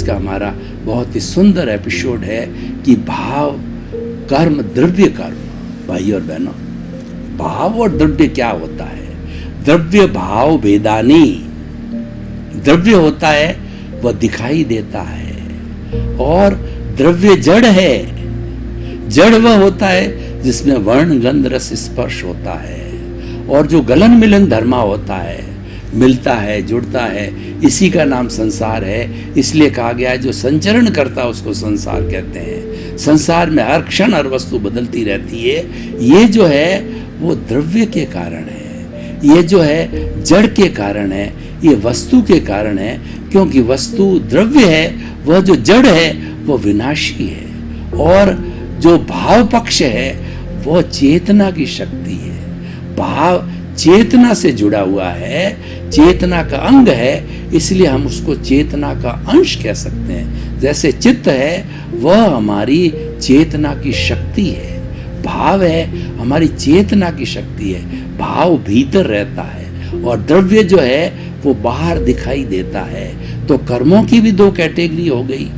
का हमारा बहुत ही सुंदर एपिसोड है कि भाव कर्म द्रव्य कर्म। भाई और बहनों, भाव और द्रव्य क्या होता है? द्रव्य भाव भेदानी। द्रव्य होता है वह दिखाई देता है, और द्रव्य जड़ है। जड़ वह होता है जिसमें वर्ण गंध रस स्पर्श होता है, और जो गलन मिलन धर्मा होता है, मिलता है, जुड़ता है, इसी का नाम संसार है। इसलिए कहा गया है जो संचरण करता है उसको संसार कहते हैं। संसार में हर क्षण हर वस्तु बदलती रहती है। ये जो है वो द्रव्य के कारण है, ये जो है जड़ के कारण है, ये वस्तु के कारण है। क्योंकि वस्तु द्रव्य है, वह जो जड़ है वो विनाशी है, और जो भाव पक्ष है वो चेतना की शक्ति है। भाव चेतना से जुड़ा हुआ है, चेतना का अंग है, इसलिए हम उसको चेतना का अंश कह सकते हैं। जैसे चित्त है वह हमारी चेतना की शक्ति है, भाव है हमारी चेतना की शक्ति है। भाव भीतर रहता है और द्रव्य जो है वो बाहर दिखाई देता है। तो कर्मों की भी दो कैटेगरी हो गई।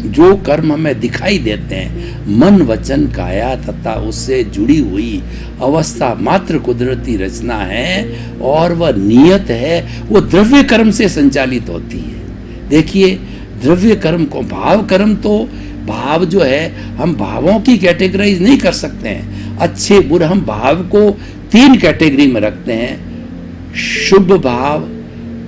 जो कर्म हमें दिखाई देते हैं, मन वचन काया तथा उससे जुड़ी हुई अवस्था मात्र कुदरती रचना है, और वह नियत है, वो द्रव्य कर्म से संचालित होती है। देखिए, द्रव्य कर्म को, भाव कर्म तो भाव जो है हम भावों की कैटेगराइज नहीं कर सकते हैं। अच्छे बुरे हम भाव को तीन कैटेगरी में रखते हैं: शुभ भाव,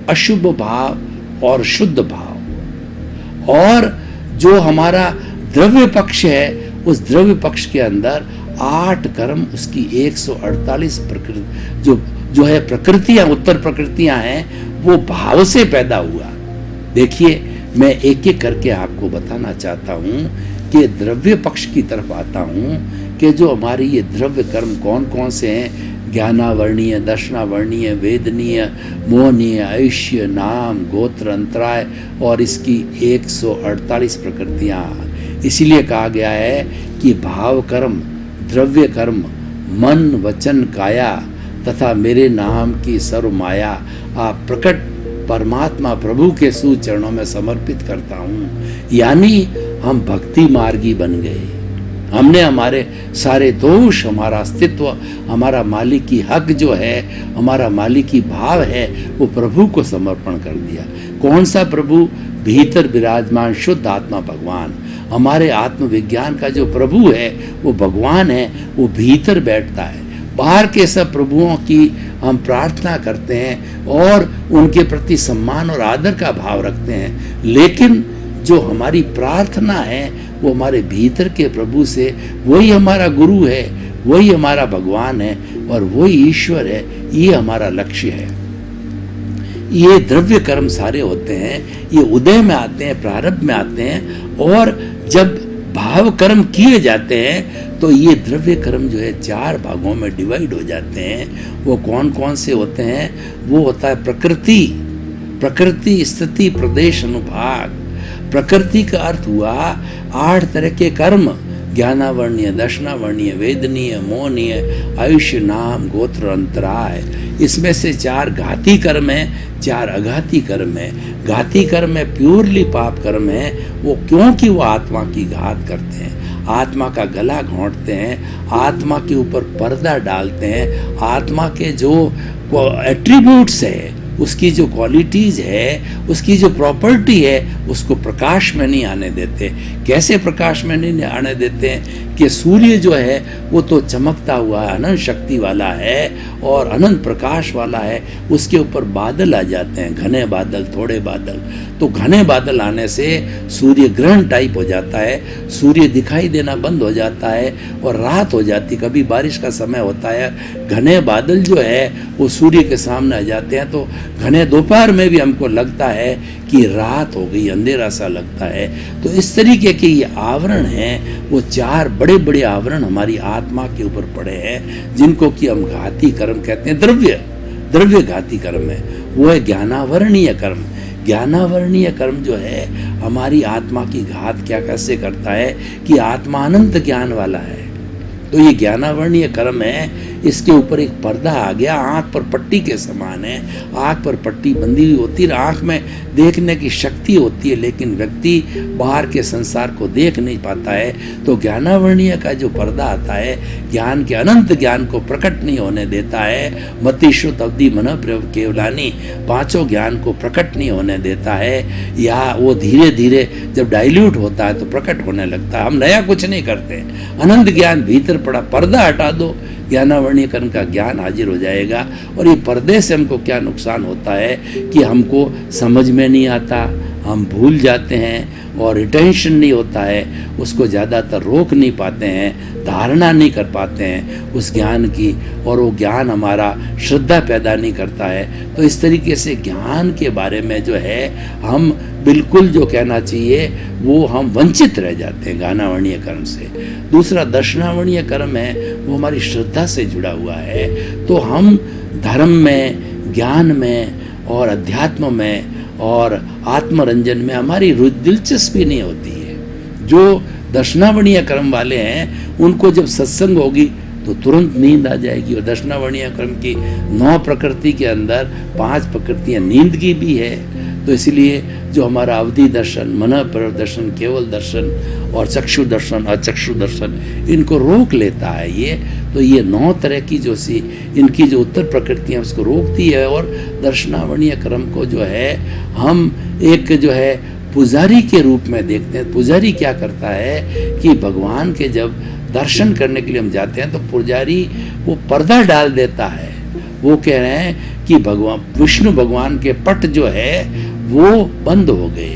अशुभ भाव और शुद्ध भाव। और जो हमारा द्रव्य पक्ष है, उस द्रव्य पक्ष के अंदर 8 कर्म, उसकी 148 प्रकृति जो है प्रकृतियां, उत्तर प्रकृतियां हैं, वो भाव से पैदा हुआ। देखिए, मैं एक एक करके आपको बताना चाहता हूं कि द्रव्य पक्ष की तरफ आता हूं कि जो हमारी ये द्रव्य कर्म कौन कौन से हैं: ज्ञानावर्णीय, दर्शनावर्णीय, वेदनीय, मोहनीय, आयुष्य, नाम, गोत्र, अंतराय, और इसकी 148 प्रकृतियां। इसीलिए कहा गया है कि भाव कर्म, द्रव्य कर्म, मन वचन काया तथा मेरे नाम की सर्व माया आप प्रकट परमात्मा प्रभु के सुचरणों में समर्पित करता हूँ। यानी हम भक्ति मार्गी बन गए। हमने हमारे सारे दोष, हमारा अस्तित्व, हमारा मालिकी हक जो है, हमारा मालिकी भाव है, वो प्रभु को समर्पण कर दिया। कौन सा प्रभु? भीतर विराजमान शुद्ध आत्मा भगवान। हमारे आत्मविज्ञान का जो प्रभु है वो भगवान है, वो भीतर बैठता है। बाहर के सब प्रभुओं की हम प्रार्थना करते हैं और उनके प्रति सम्मान और आदर का भाव रखते हैं, लेकिन जो हमारी प्रार्थना है वो हमारे भीतर के प्रभु से, वही हमारा गुरु है, वही हमारा भगवान है और वही ईश्वर है। ये हमारा लक्ष्य है। ये द्रव्य कर्म सारे होते हैं, ये उदय में आते हैं, प्रारब्ध में आते हैं, और जब भाव कर्म किए जाते हैं तो ये द्रव्य कर्म जो है 4 भागों में डिवाइड हो जाते हैं। वो कौन कौन से होते हैं? वो होता है प्रकृति, प्रकृति, स्थिति, प्रदेश, अनुभाग। प्रकृति का अर्थ हुआ 8 तरह के कर्म: ज्ञानावर्णीय, दर्शनावर्णीय, वेदनीय, मोहनीय, आयुष्य, नाम, गोत्र, अंतराय। इसमें से 4 घाती कर्म हैं, 4 अघाती कर्म है। घाती कर्म में प्योरली पाप कर्म है। वो क्योंकि वो आत्मा की घात करते हैं, आत्मा का गला घोंटते हैं, आत्मा के ऊपर पर्दा डालते हैं, आत्मा के जो एट्रीब्यूट्स है, उसकी जो क्वालिटीज है, उसकी जो प्रॉपर्टी है, उसको प्रकाश में नहीं आने देते। कैसे प्रकाश में नहीं आने देते हैं? कि सूर्य जो है वो तो चमकता हुआ अनंत शक्ति वाला है और अनंत प्रकाश वाला है। उसके ऊपर बादल आ जाते हैं, घने बादल, थोड़े बादल। तो घने बादल आने से सूर्य ग्रहण टाइप हो जाता है, सूर्य दिखाई देना बंद हो जाता है और रात हो जाती। कभी बारिश का समय होता है, घने बादल जो है वो सूर्य के सामने आ जाते हैं, तो घने दोपहर में भी हमको लगता है कि रात हो गई, अंधेरा सा लगता है। तो इस तरीके के ये आवरण हैं, वो 4 बड़े बड़े आवरण हमारी आत्मा के ऊपर पड़े हैं, जिनको कि हम घाती कर्म कहते हैं। द्रव्य घाती कर्म है, वो है ज्ञानावर्णीय कर्म। ज्ञानावर्णीय कर्म जो है हमारी आत्मा की घात क्या कैसे करता है कि आत्मा अनंत ज्ञान वाला है, तो ये ज्ञानावर्णीय कर्म है, इसके ऊपर एक पर्दा आ गया, आँख पर पट्टी के समान है। आँख पर पट्टी बंधी हुई होती है, आँख में देखने की शक्ति होती है, लेकिन व्यक्ति बाहर के संसार को देख नहीं पाता है। तो ज्ञानावर्णीय का जो पर्दा आता है, ज्ञान के अनंत ज्ञान को प्रकट नहीं होने देता है। मति श्रुत अवधि मन प्रव केवलानी, पांचों ज्ञान को प्रकट नहीं होने देता है। या वो धीरे धीरे जब डाइल्यूट होता है तो प्रकट होने लगता है। हम नया कुछ नहीं करते, अनंत ज्ञान भीतर पड़ा, पर्दा हटा दो, ज्ञानावर्णीय कर्म का ज्ञान हाजिर हो जाएगा। और ये पर्दे से हमको क्या नुकसान होता है कि हमको समझ में नहीं आता, हम भूल जाते हैं, और रिटेंशन नहीं होता है, उसको ज़्यादातर रोक नहीं पाते हैं, धारणा नहीं कर पाते हैं उस ज्ञान की, और वो ज्ञान हमारा श्रद्धा पैदा नहीं करता है। तो इस तरीके से ज्ञान के बारे में जो है हम बिल्कुल जो कहना चाहिए वो हम वंचित रह जाते हैं ज्ञानावर्णीय कर्म से। दूसरा दर्शनावर्णीय कर्म है, वो हमारी श्रद्धा से जुड़ा हुआ है। तो हम धर्म में, ज्ञान में और अध्यात्म में और आत्मरंजन में हमारी दिलचस्पी नहीं होती है। जो दर्शनावर्णीय कर्म वाले हैं उनको जब सत्संग होगी तो तुरंत नींद आ जाएगी। और दर्शनावर्णीय कर्म की 9 प्रकृति के अंदर 5 प्रकृतियां नींद की भी है। तो इसलिए जो हमारा अवधि दर्शन, मन पर दर्शन, केवल दर्शन और चक्षु दर्शन, अचक्षु दर्शन, इनको रोक लेता है ये। तो ये 9 तरह की जो सी इनकी जो उत्तर प्रकृतियाँ उसको रोकती है। और दर्शनावर्णीय कर्म को जो है हम एक जो है पुजारी के रूप में देखते हैं। पुजारी क्या करता है कि भगवान के जब दर्शन करने के लिए हम जाते हैं तो पुजारी वो पर्दा डाल देता है। वो कह रहे हैं कि भगवान विष्णु भगवान के पट जो है वो बंद हो गए।